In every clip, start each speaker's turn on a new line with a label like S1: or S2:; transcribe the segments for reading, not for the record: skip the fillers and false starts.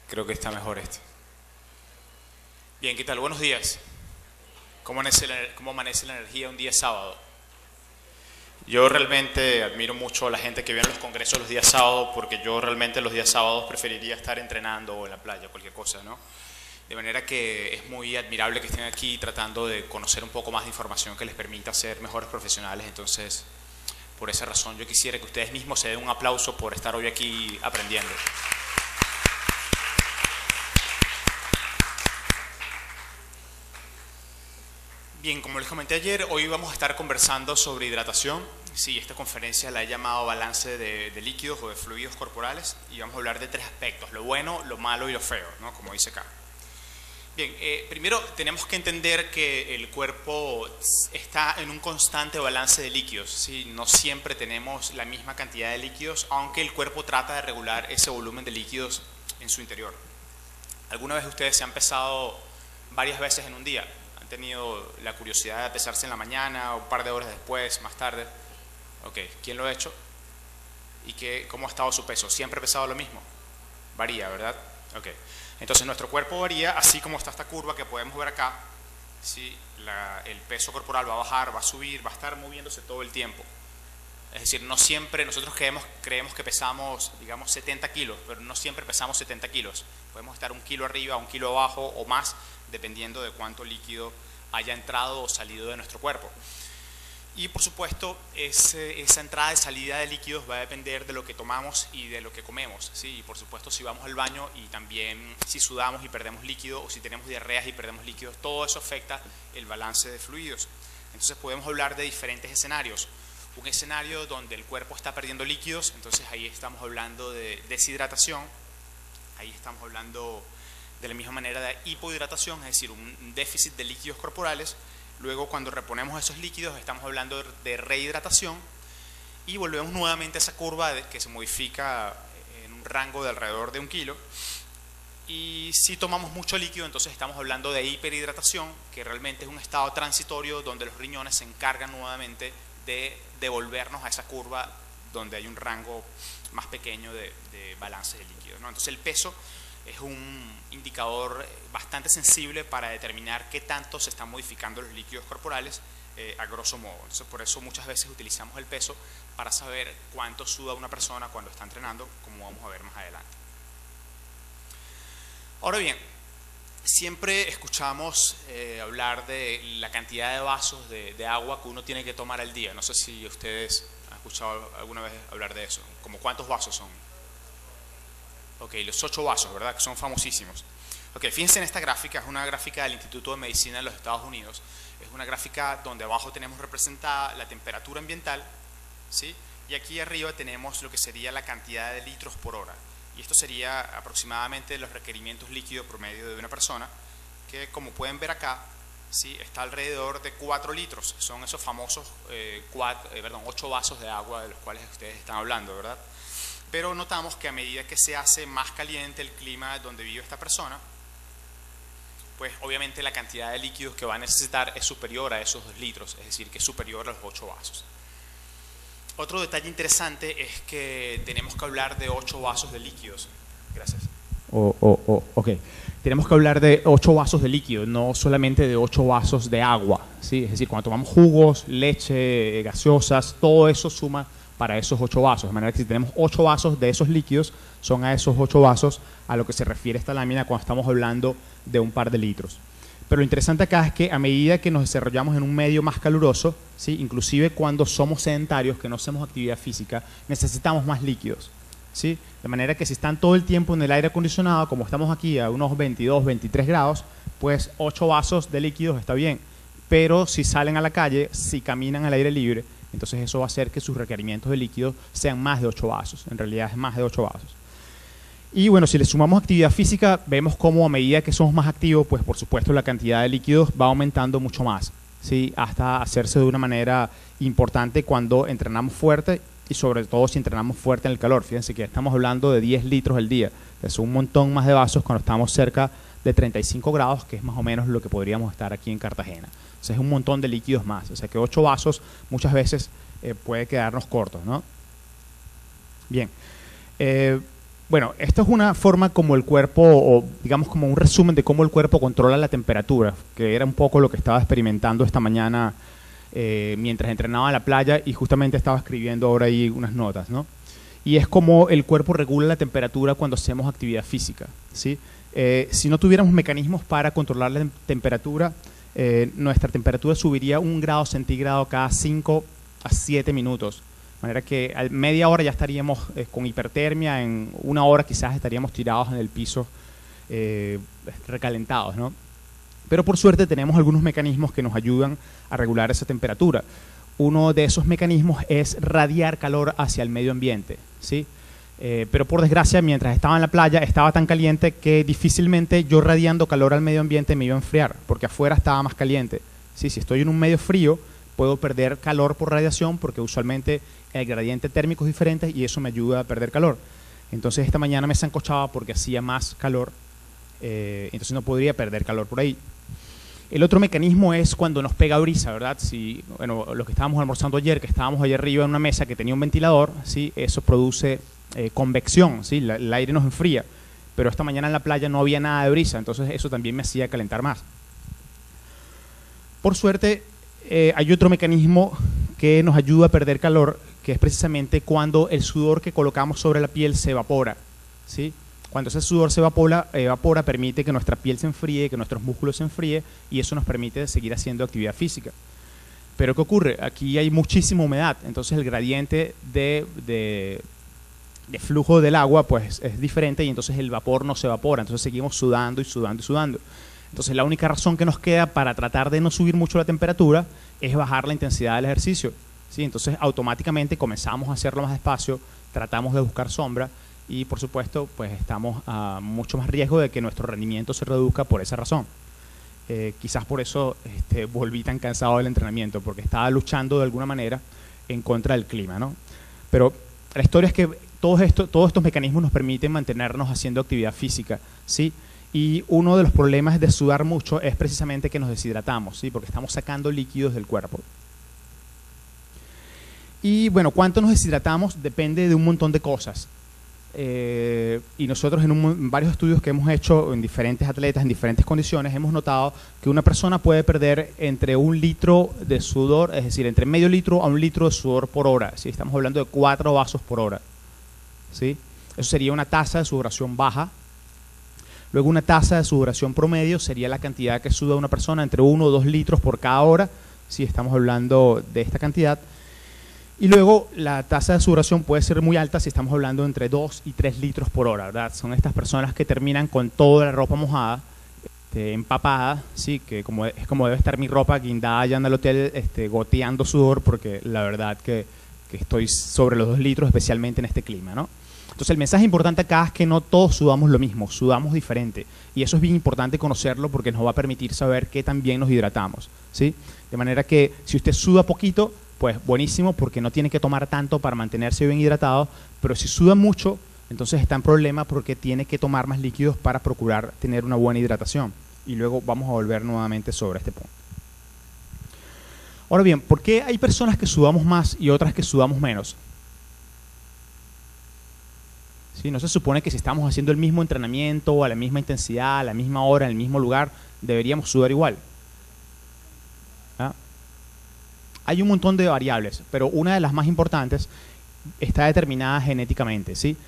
S1: Creo que está mejor este. Bien, ¿qué tal? Buenos días. ¿Cómo amanece la energía un día sábado? Yo realmente admiro mucho a la gente que viene a los congresos los días sábados, porque yo realmente los días sábados preferiría estar entrenando o en la playa, cualquier cosa, ¿no? De manera que es muy admirable que estén aquí tratando de conocer un poco más de información que les permita ser mejores profesionales. Entonces, por esa razón, yo quisiera que ustedes mismos se den un aplauso por estar hoy aquí aprendiendo. Bien, como les comenté ayer, hoy vamos a estar conversando sobre hidratación. Sí, esta conferencia la he llamado balance de líquidos o de fluidos corporales, y vamos a hablar de tres aspectos: lo bueno, lo malo y lo feo, ¿no? Como dice acá. Bien, primero tenemos que entender que el cuerpo está en un constante balance de líquidos, ¿sí? No siempre tenemos la misma cantidad de líquidos, aunque el cuerpo trata de regular ese volumen de líquidos en su interior. ¿Alguna vez ustedes se han pesado varias veces en un día? ¿Han tenido la curiosidad de pesarse en la mañana, un par de horas después, más tarde? Ok, ¿quién lo ha hecho? ¿Y cómo ha estado su peso? ¿Siempre ha pesado lo mismo? Varía, ¿verdad? Ok. Entonces nuestro cuerpo varía, así como está esta curva que podemos ver acá. ¿Sí? El peso corporal va a bajar, va a subir, va a estar moviéndose todo el tiempo. Es decir, no siempre, nosotros creemos que pesamos, digamos, 70 kilos, pero no siempre pesamos 70 kilos. Podemos estar 1 kilo arriba, 1 kilo abajo o más, dependiendo de cuánto líquido haya entrado o salido de nuestro cuerpo. Y por supuesto, esa entrada y salida de líquidos va a depender de lo que tomamos y de lo que comemos, ¿sí? Y por supuesto, si vamos al baño y también si sudamos y perdemos líquido, o si tenemos diarreas y perdemos líquidos, todo eso afecta el balance de fluidos. Entonces podemos hablar de diferentes escenarios. Un escenario donde el cuerpo está perdiendo líquidos, entonces ahí estamos hablando de deshidratación, ahí estamos hablando de la misma manera de hipohidratación, es decir, un déficit de líquidos corporales. Luego, cuando reponemos esos líquidos, estamos hablando de rehidratación, y volvemos nuevamente a esa curva que se modifica en un rango de alrededor de 1 kilo. Y si tomamos mucho líquido, entonces estamos hablando de hiperhidratación, que realmente es un estado transitorio donde los riñones se encargan nuevamente de devolvernos a esa curva donde hay un rango más pequeño de balance de líquidos, ¿no? Entonces el peso es un indicador bastante sensible para determinar qué tanto se están modificando los líquidos corporales, a grosso modo. Entonces, por eso muchas veces utilizamos el peso para saber cuánto suda una persona cuando está entrenando, como vamos a ver más adelante. Ahora bien, siempre escuchamos hablar de la cantidad de vasos de agua que uno tiene que tomar al día. No sé si ustedes han escuchado alguna vez hablar de eso. ¿Cómo cuántos vasos son? Ok, los 8 vasos, ¿verdad? Que son famosísimos. Ok, fíjense en esta gráfica, es una gráfica del Instituto de Medicina de los Estados Unidos. Es una gráfica donde abajo tenemos representada la temperatura ambiental, ¿sí? Y aquí arriba tenemos lo que sería la cantidad de litros por hora. Y esto sería aproximadamente los requerimientos líquidos promedio de una persona, que como pueden ver acá, ¿sí? Está alrededor de 4 litros. Son esos famosos 8 vasos de agua de los cuales ustedes están hablando, ¿verdad? Pero notamos que a medida que se hace más caliente el clima donde vive esta persona, pues obviamente la cantidad de líquidos que va a necesitar es superior a esos 2 litros, es decir, que es superior a los 8 vasos. Otro detalle interesante es que tenemos que hablar de 8 vasos de líquidos. Gracias.
S2: Ok. Tenemos que hablar de 8 vasos de líquido, no solamente de 8 vasos de agua, ¿sí? Es decir, cuando tomamos jugos, leche, gaseosas, todo eso suma para esos 8 vasos, de manera que si tenemos 8 vasos de esos líquidos, son a esos 8 vasos a lo que se refiere esta lámina cuando estamos hablando de un par de litros. Pero lo interesante acá es que a medida que nos desarrollamos en un medio más caluroso, ¿sí? Inclusive cuando somos sedentarios, que no hacemos actividad física, necesitamos más líquidos, ¿sí? De manera que si están todo el tiempo en el aire acondicionado, como estamos aquí a unos 22, 23 grados, pues 8 vasos de líquidos está bien. Pero si salen a la calle, si caminan al aire libre, entonces eso va a hacer que sus requerimientos de líquidos sean más de 8 vasos. En realidad es más de 8 vasos. Y bueno, si le sumamos actividad física, vemos cómo a medida que somos más activos, pues por supuesto la cantidad de líquidos va aumentando mucho más, ¿sí? Hasta hacerse de una manera importante cuando entrenamos fuerte, y sobre todo si entrenamos fuerte en el calor. Fíjense que estamos hablando de 10 litros al día. Es un montón más de vasos cuando estamos cerca de 35 grados, que es más o menos lo que podríamos estar aquí en Cartagena. O sea, es un montón de líquidos más. O sea que 8 vasos muchas veces puede quedarnos cortos, ¿no? Bien. Bueno, esto es una forma como el cuerpo, o digamos como un resumen de cómo el cuerpo controla la temperatura, que era un poco lo que estaba experimentando esta mañana mientras entrenaba en la playa y justamente estaba escribiendo ahora ahí unas notas, ¿no? Y es como el cuerpo regula la temperatura cuando hacemos actividad física, ¿sí? Si no tuviéramos mecanismos para controlar la temperatura, nuestra temperatura subiría 1 grado centígrado cada 5 a 7 minutos. De manera que a media hora ya estaríamos con hipertermia, en 1 hora quizás estaríamos tirados en el piso recalentados, ¿no? Pero por suerte tenemos algunos mecanismos que nos ayudan a regular esa temperatura. Uno de esos mecanismos es radiar calor hacia el medio ambiente, ¿sí? Pero por desgracia, mientras estaba en la playa, estaba tan caliente que difícilmente yo radiando calor al medio ambiente me iba a enfriar, porque afuera estaba más caliente, ¿sí? Si estoy en un medio frío, puedo perder calor por radiación, porque usualmente el gradiente térmico es diferente y eso me ayuda a perder calor. Entonces esta mañana me sancochaba porque hacía más calor, entonces no podría perder calor por ahí. El otro mecanismo es cuando nos pega brisa, ¿verdad? Si, bueno, los que estábamos almorzando ayer, que estábamos allá arriba en una mesa que tenía un ventilador, ¿sí? Eso produce convección, ¿sí? El aire nos enfría, pero esta mañana en la playa no había nada de brisa, entonces eso también me hacía calentar más. Por suerte, hay otro mecanismo que nos ayuda a perder calor, que es precisamente cuando el sudor que colocamos sobre la piel se evapora, ¿sí? Cuando ese sudor se evapora, permite que nuestra piel se enfríe, que nuestros músculos se enfríen, y eso nos permite seguir haciendo actividad física. Pero ¿qué ocurre? Aquí hay muchísima humedad, entonces el gradiente de flujo del agua pues es diferente y entonces el vapor no se evapora, entonces seguimos sudando y sudando y sudando. Entonces la única razón que nos queda para tratar de no subir mucho la temperatura es bajar la intensidad del ejercicio, ¿sí? Entonces automáticamente comenzamos a hacerlo más despacio, tratamos de buscar sombra y por supuesto pues estamos a mucho más riesgo de que nuestro rendimiento se reduzca por esa razón. Quizás por eso volví tan cansado del entrenamiento, porque estaba luchando de alguna manera en contra del clima, ¿no? Pero la historia es que todos estos mecanismos nos permiten mantenernos haciendo actividad física, ¿sí? Y uno de los problemas de sudar mucho es precisamente que nos deshidratamos, ¿sí? Porque estamos sacando líquidos del cuerpo. Y bueno, cuánto nos deshidratamos depende de un montón de cosas. Y nosotros en varios estudios que hemos hecho en diferentes atletas, en diferentes condiciones, hemos notado que una persona puede perder entre 1 litro de sudor, es decir, entre medio litro a 1 litro de sudor por hora, ¿sí? Estamos hablando de 4 vasos por hora, ¿sí? Eso sería una tasa de sudoración baja. Luego una tasa de sudoración promedio sería la cantidad que suda una persona, entre 1 o 2 litros por cada hora, ¿sí? Estamos hablando de esta cantidad. Y luego la tasa de sudoración puede ser muy alta si estamos hablando entre 2 y 3 litros por hora, ¿verdad? Son estas personas que terminan con toda la ropa mojada, empapada, ¿sí? Que es como debe estar mi ropa guindada allá en el hotel, goteando sudor, porque la verdad que estoy sobre los 2 litros, especialmente en este clima, ¿no? Entonces el mensaje importante acá es que no todos sudamos lo mismo, sudamos diferente. Y eso es bien importante conocerlo porque nos va a permitir saber qué tan bien nos hidratamos, ¿sí? De manera que si usted suda poquito, pues buenísimo, porque no tiene que tomar tanto para mantenerse bien hidratado, pero si suda mucho, entonces está en problema porque tiene que tomar más líquidos para procurar tener una buena hidratación. Y luego vamos a volver nuevamente sobre este punto. Ahora bien, ¿por qué hay personas que sudamos más y otras que sudamos menos? ¿Sí? No se supone que si estamos haciendo el mismo entrenamiento, a la misma intensidad, a la misma hora, en el mismo lugar, deberíamos sudar igual. ¿Ah? Hay un montón de variables, pero una de las más importantes está determinada genéticamente, ¿sí?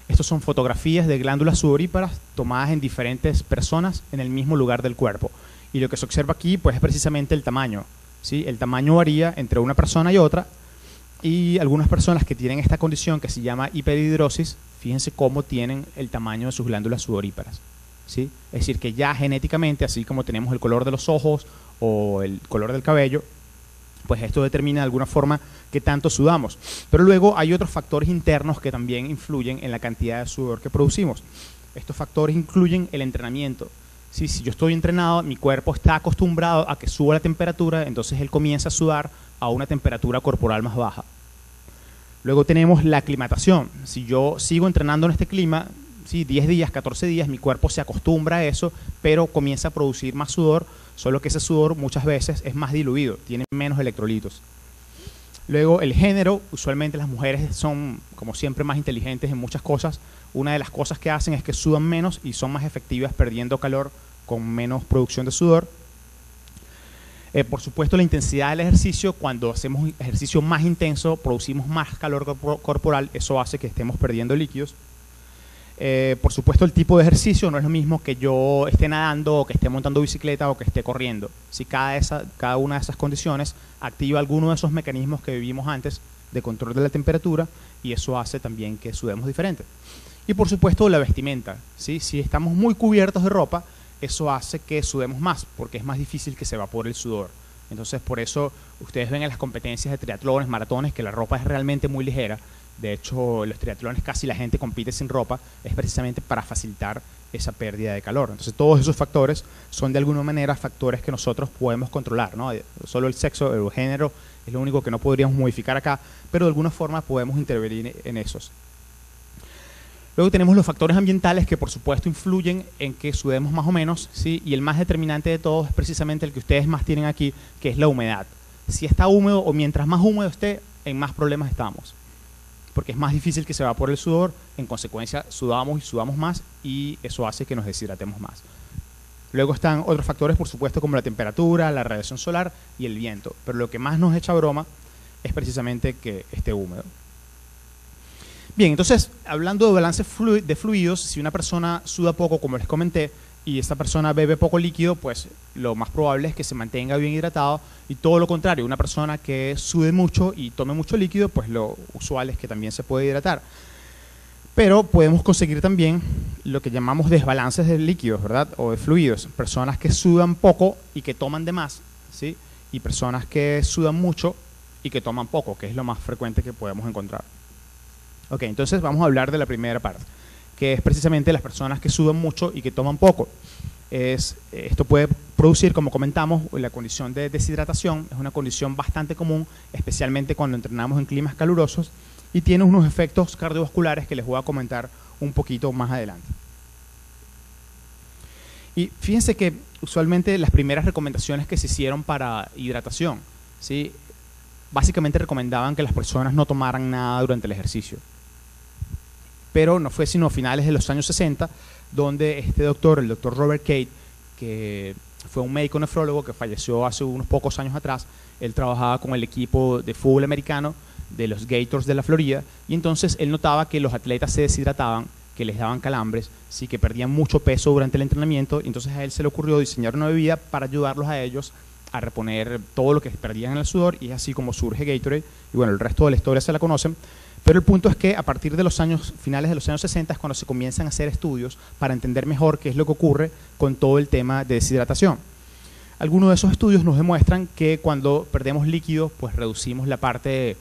S2: Estos son fotografías de glándulas sudoríparas tomadas en diferentes personas en el mismo lugar del cuerpo. Y lo que se observa aquí pues, es precisamente el tamaño, ¿sí? El tamaño varía entre una persona y otra, y algunas personas que tienen esta condición que se llama hiperhidrosis, fíjense cómo tienen el tamaño de sus glándulas sudoríparas, ¿sí? Es decir, que ya genéticamente, así como tenemos el color de los ojos o el color del cabello, pues esto determina de alguna forma qué tanto sudamos. Pero luego hay otros factores internos que también influyen en la cantidad de sudor que producimos. Estos factores incluyen el entrenamiento. ¿Sí? Si yo estoy entrenado, mi cuerpo está acostumbrado a que suba la temperatura, entonces él comienza a sudar a una temperatura corporal más baja. Luego tenemos la aclimatación. Si yo sigo entrenando en este clima, ¿sí? 10 días, 14 días, mi cuerpo se acostumbra a eso, pero comienza a producir más sudor, solo que ese sudor muchas veces es más diluido, tiene menos electrolitos. Luego el género, usualmente las mujeres son como siempre más inteligentes en muchas cosas. Una de las cosas que hacen es que sudan menos y son más efectivas perdiendo calor con menos producción de sudor. Por supuesto, la intensidad del ejercicio, cuando hacemos un ejercicio más intenso, producimos más calor corporal, eso hace que estemos perdiendo líquidos. Por supuesto, el tipo de ejercicio no es lo mismo que yo esté nadando o que esté montando bicicleta o que esté corriendo. Si cada una de esas condiciones activa alguno de esos mecanismos que vivimos antes de control de la temperatura, y eso hace también que sudemos diferente. Y por supuesto, la vestimenta, ¿sí? Si estamos muy cubiertos de ropa, eso hace que sudemos más, porque es más difícil que se evapore el sudor. Entonces, por eso ustedes ven en las competencias de triatlones, maratones, que la ropa es realmente muy ligera. De hecho, los triatlones casi la gente compite sin ropa, es precisamente para facilitar esa pérdida de calor. Entonces, todos esos factores son de alguna manera factores que nosotros podemos controlar, ¿no? Solo el sexo, el género es lo único que no podríamos modificar acá, pero de alguna forma podemos intervenir en esos. Luego tenemos los factores ambientales que por supuesto influyen en que sudemos más o menos, ¿sí? Y el más determinante de todos es precisamente el que ustedes más tienen aquí, que es la humedad. Si está húmedo o mientras más húmedo esté, en más problemas estamos. Porque es más difícil que se evapore el sudor, en consecuencia sudamos y sudamos más y eso hace que nos deshidratemos más. Luego están otros factores, por supuesto, como la temperatura, la radiación solar y el viento. Pero lo que más nos echa broma es precisamente que esté húmedo. Bien, entonces, hablando de balance de fluidos, si una persona suda poco, como les comenté, y esta persona bebe poco líquido, pues lo más probable es que se mantenga bien hidratado, y todo lo contrario, una persona que sude mucho y tome mucho líquido, pues lo usual es que también se puede hidratar. Pero podemos conseguir también lo que llamamos desbalances de líquidos, ¿verdad? O de fluidos. Personas que sudan poco y que toman de más, ¿sí? Y personas que sudan mucho y que toman poco, que es lo más frecuente que podemos encontrar. Ok, entonces vamos a hablar de la primera parte, que es precisamente las personas que sudan mucho y que toman poco. Esto puede producir, como comentamos, la condición de deshidratación. Es una condición bastante común, especialmente cuando entrenamos en climas calurosos, y tiene unos efectos cardiovasculares que les voy a comentar un poquito más adelante. Y fíjense que usualmente las primeras recomendaciones que se hicieron para hidratación, ¿sí? Básicamente recomendaban que las personas no tomaran nada durante el ejercicio. Pero no fue sino a finales de los años 60 donde este doctor, el doctor Robert Cade, que fue un médico nefrólogo que falleció hace unos pocos años atrás, él trabajaba con el equipo de fútbol americano de los Gators de la Florida, y entonces él notaba que los atletas se deshidrataban, que les daban calambres, sí, que perdían mucho peso durante el entrenamiento, y entonces a él se le ocurrió diseñar una bebida para ayudarlos a ellos a reponer todo lo que perdían en el sudor, y es así como surge Gatorade, y bueno, el resto de la historia se la conocen. Pero el punto es que a partir de los finales de los años 60 es cuando se comienzan a hacer estudios para entender mejor qué es lo que ocurre con todo el tema de deshidratación. Algunos de esos estudios nos demuestran que cuando perdemos líquido, pues reducimos la parte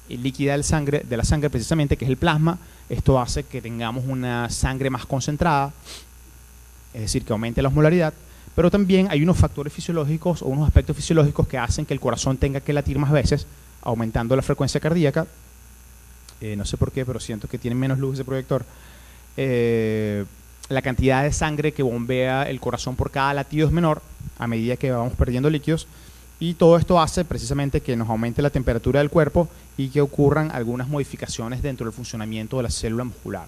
S2: líquida de la sangre precisamente, que es el plasma. Esto hace que tengamos una sangre más concentrada, es decir, que aumente la osmolaridad. Pero también hay unos factores fisiológicos o unos aspectos fisiológicos que hacen que el corazón tenga que latir más veces, aumentando la frecuencia cardíaca. No sé por qué, pero siento que tiene menos luz ese proyector. La cantidad de sangre que bombea el corazón por cada latido es menor a medida que vamos perdiendo líquidos, y todo esto hace precisamente que nos aumente la temperatura del cuerpo y que ocurran algunas modificaciones dentro del funcionamiento de la célula muscular.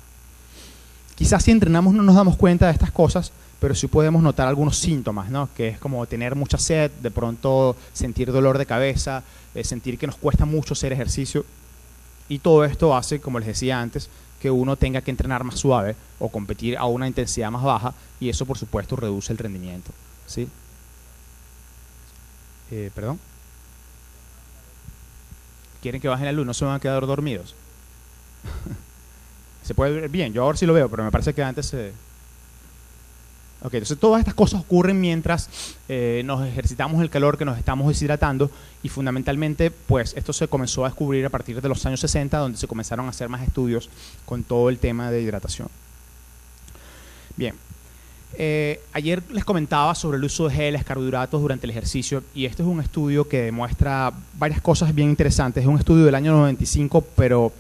S2: Quizás si entrenamos no nos damos cuenta de estas cosas, pero sí podemos notar algunos síntomas, ¿no? Que es como tener mucha sed, de pronto sentir dolor de cabeza, sentir que nos cuesta mucho hacer ejercicio. Y todo esto hace, como les decía antes, que uno tenga que entrenar más suave o competir a una intensidad más baja, y eso por supuesto reduce el rendimiento, ¿sí? ¿Perdón? ¿Quieren que bajen la luz? ¿No se van a quedar dormidos? Se puede ver bien, yo ahora sí lo veo, pero me parece que antes Ok, entonces todas estas cosas ocurren mientras nos ejercitamos el calor, que nos estamos deshidratando, y fundamentalmente pues esto se comenzó a descubrir a partir de los años 60, donde se comenzaron a hacer más estudios con todo el tema de hidratación. Bien, ayer les comentaba sobre el uso de geles, carbohidratos durante el ejercicio, y este es un estudio que demuestra varias cosas bien interesantes. Es un estudio del año 95, pero